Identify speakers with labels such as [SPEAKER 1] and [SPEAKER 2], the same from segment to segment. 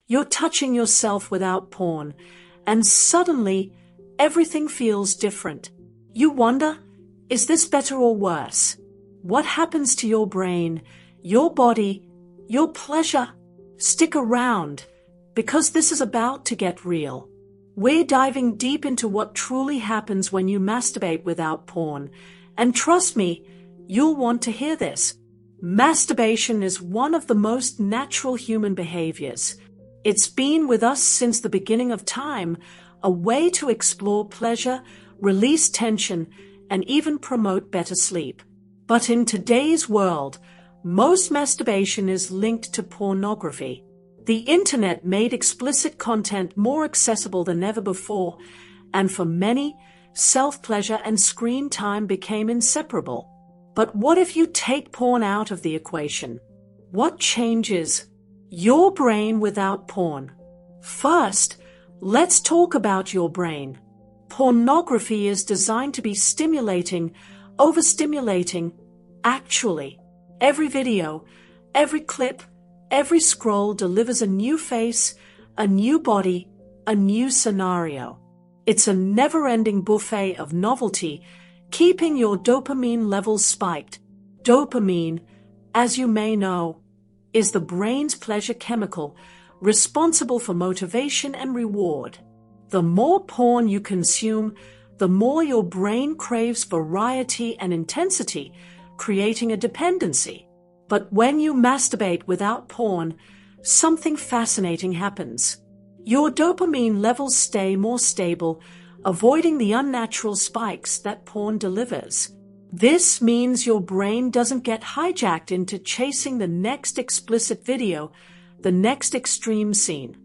[SPEAKER 1] You're touching yourself without porn, and suddenly, everything feels different. You wonder, is this better or worse? What happens to your brain, your body, your pleasure? Stick around, because this is about to get real. We're diving deep into what truly happens when you masturbate without porn, and trust me, you'll want to hear this. Masturbation is one of the most natural human behaviors. It's been with us since the beginning of time, a way to explore pleasure, release tension, and even promote better sleep. But in today's world, most masturbation is linked to pornography. The internet made explicit content more accessible than ever before, and for many, self-pleasure and screen time became inseparable. But what if you take porn out of the equation? What changes? Your brain without porn. First, let's talk about your brain. Pornography is designed to be stimulating, overstimulating. Actually, every video, every clip, every scroll delivers a new face, a new body, a new scenario. It's a never-ending buffet of novelty, keeping your dopamine levels spiked. Dopamine, as you may know, is the brain's pleasure chemical, responsible for motivation and reward. The more porn you consume, the more your brain craves variety and intensity, creating a dependency. But when you masturbate without porn, something fascinating happens. Your dopamine levels stay more stable, avoiding the unnatural spikes that porn delivers. This means your brain doesn't get hijacked into chasing the next explicit video, the next extreme scene.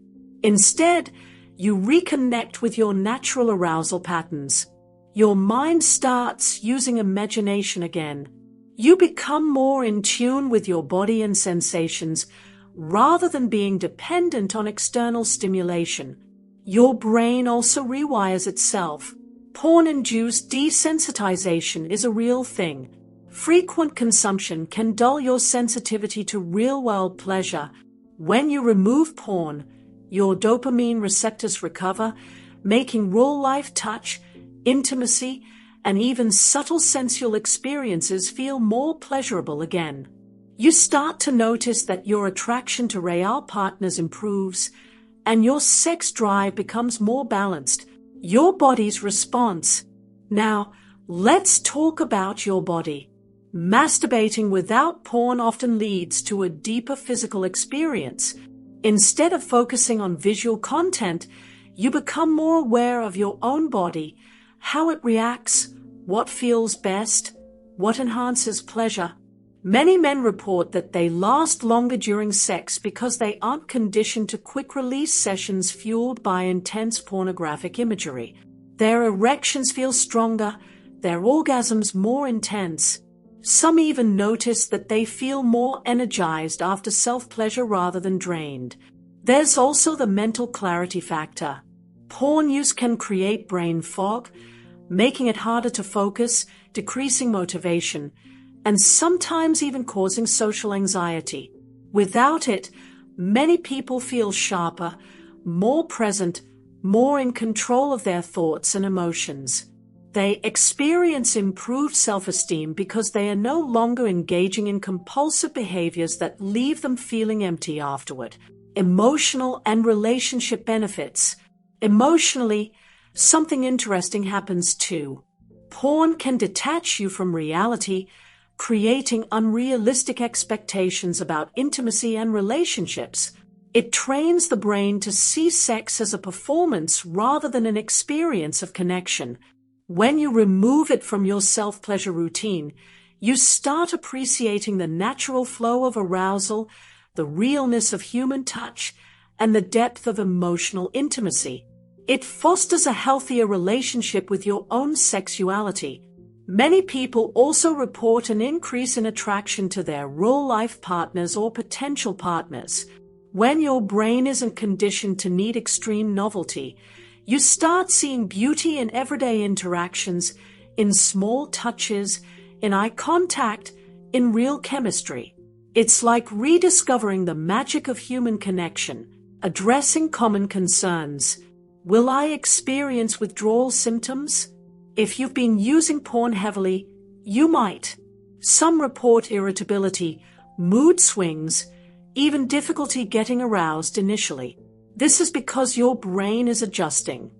[SPEAKER 1] Instead, you reconnect with your natural arousal patterns. Your mind starts using imagination again. You become more in tune with your body and sensations, rather than being dependent on external stimulation. Your brain also rewires itself. Porn-induced desensitization is a real thing. Frequent consumption can dull your sensitivity to real-world pleasure. When you remove porn, your dopamine receptors recover, making real-life touch, intimacy, and even subtle sensual experiences feel more pleasurable again. You start to notice that your attraction to real partners improves, and your sex drive becomes more balanced. Your body's response. Now, let's talk about your body. Masturbating without porn often leads to a deeper physical experience. Instead of focusing on visual content, you become more aware of your own body, how it reacts, what feels best, what enhances pleasure. Many men report that they last longer during sex because they aren't conditioned to quick-release sessions fueled by intense pornographic imagery. Their erections feel stronger, their orgasms more intense. Some even notice that they feel more energized after self-pleasure rather than drained. There's also the mental clarity factor. Porn use can create brain fog, making it harder to focus, decreasing motivation, and sometimes even causing social anxiety. Without it, many people feel sharper, more present, more in control of their thoughts and emotions. They experience improved self-esteem because they are no longer engaging in compulsive behaviors that leave them feeling empty afterward. Emotional and relationship benefits. Emotionally, something interesting happens too. Porn can detach you from reality, creating unrealistic expectations about intimacy and relationships. It trains the brain to see sex as a performance rather than an experience of connection. When you remove it from your self-pleasure routine, you start appreciating the natural flow of arousal, the realness of human touch, and the depth of emotional intimacy. It fosters a healthier relationship with your own sexuality. Many people also report an increase in attraction to their real-life partners or potential partners. When your brain isn't conditioned to need extreme novelty, you start seeing beauty in everyday interactions, in small touches, in eye contact, in real chemistry. It's like rediscovering the magic of human connection. Addressing common concerns. Will I experience withdrawal symptoms? If you've been using porn heavily, you might. Some report irritability, mood swings, even difficulty getting aroused initially. This is because your brain is adjusting.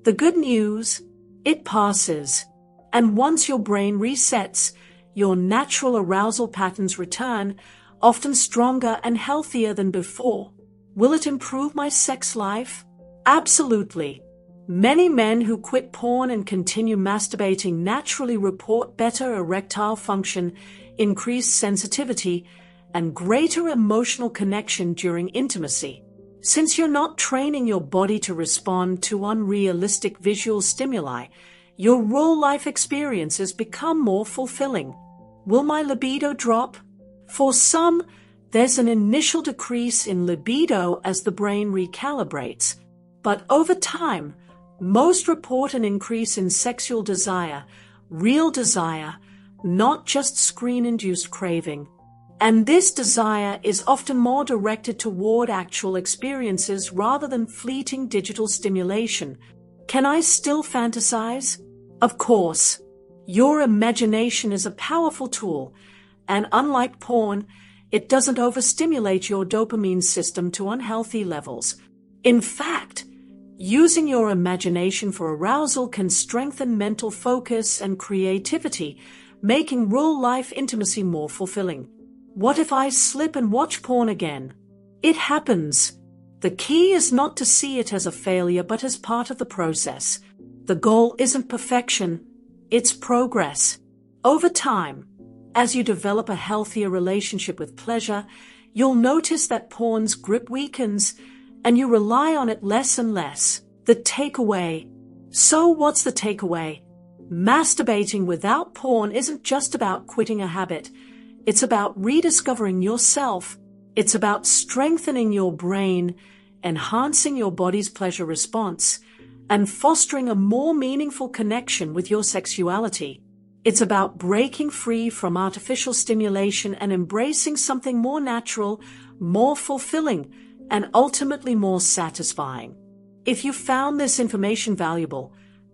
[SPEAKER 1] The good news, it passes. And once your brain resets, your natural arousal patterns return, often stronger and healthier than before. Will it improve my sex life? Absolutely. Many men who quit porn and continue masturbating naturally report better erectile function, increased sensitivity, and greater emotional connection during intimacy. Since you're not training your body to respond to unrealistic visual stimuli, your real-life experiences become more fulfilling. Will my libido drop? For some, there's an initial decrease in libido as the brain recalibrates, but over time, most report an increase in sexual desire, real desire, not just screen-induced craving. And this desire is often more directed toward actual experiences rather than fleeting digital stimulation. Can I still fantasize? Of course. Your imagination is a powerful tool, and unlike porn, it doesn't overstimulate your dopamine system to unhealthy levels. In fact, using your imagination for arousal can strengthen mental focus and creativity, making real-life intimacy more fulfilling. What if I slip and watch porn again? It happens. The key is not to see it as a failure but as part of the process. The goal isn't perfection, it's progress. Over time, as you develop a healthier relationship with pleasure, you'll notice that porn's grip weakens and you rely on it less and less. The takeaway. So what's the takeaway? Masturbating without porn isn't just about quitting a habit. It's about rediscovering yourself. It's about strengthening your brain, enhancing your body's pleasure response, and fostering a more meaningful connection with your sexuality. It's about breaking free from artificial stimulation and embracing something more natural, more fulfilling, and ultimately more satisfying. If you found this information valuable,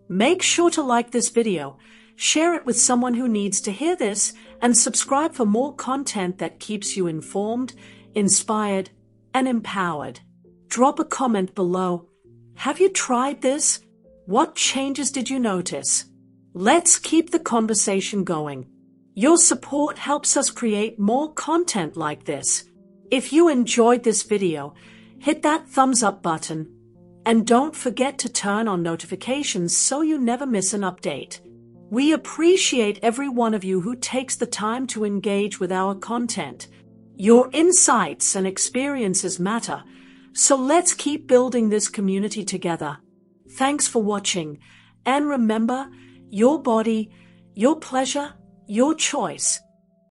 [SPEAKER 1] make sure to like this video, share it with someone who needs to hear this, and subscribe for more content that keeps you informed, inspired, and empowered. Drop a comment below. Have you tried this? What changes did you notice? Let's keep the conversation going. Your support helps us create more content like this. If you enjoyed this video, hit that thumbs up button. And don't forget to turn on notifications so you never miss an update. We appreciate every one of you who takes the time to engage with our content. Your insights and experiences matter, so let's keep building this community together. Thanks for watching, and remember, your body, your pleasure, your choice.